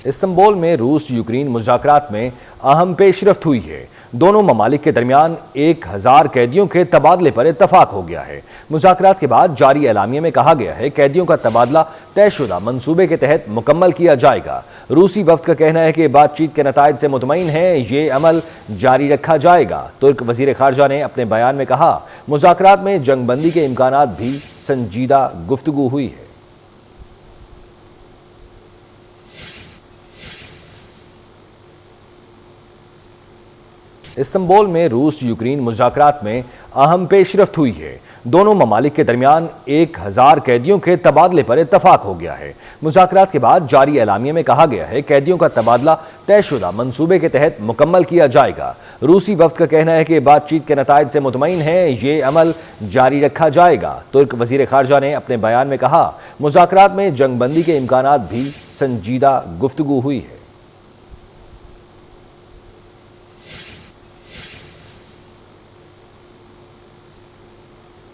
Istanbul میں روس Ukraine مذاکرات میں اہم پیشرفت ہوئی ہے۔ دونوں ممالک کے درمیان 1000 قیدیوں کے تبادلے پر اتفاق ہو گیا ہے۔ مذاکرات کے بعد جاری اعلامیے میں کہا گیا ہے کہ قیدیوں کا تبادلہ طے شدہ منصوبے کے تحت مکمل کیا جائے گا۔ روسی وفد کا کہنا ہے کہ بات چیت کے نتائج سے مطمئن ہے، یہ عمل جاری رکھا جائے گا۔ ترک وزیر خارجہ نے اپنے بیان میں کہا، مذاکرات میں جنگ بندی کے امکانات بھی سنجیدہ گفتگو ہوئی ہے۔ استنبول میں روس یوکرین مذاکرات میں اہم پیشرفت ہوئی ہے۔ دونوں ممالک کے درمیان 1000 قیدیوں کے تبادلے پر اتفاق ہو گیا ہے۔ مذاکرات کے بعد جاری اعلامیے میں کہا گیا ہے کہ قیدیوں کا تبادلہ طے شدہ منصوبے کے تحت مکمل کیا جائے گا۔ روسی وفد کا کہنا ہے کہ بات چیت کے نتائج سے مطمئن ہے، یہ عمل جاری رکھا جائے گا۔ ترک وزیر خارجہ نے اپنے بیان میں کہا، مذاکرات میں جنگ بندی کے امکانات بھی سنجیدہ گفتگو ہوئی ہے۔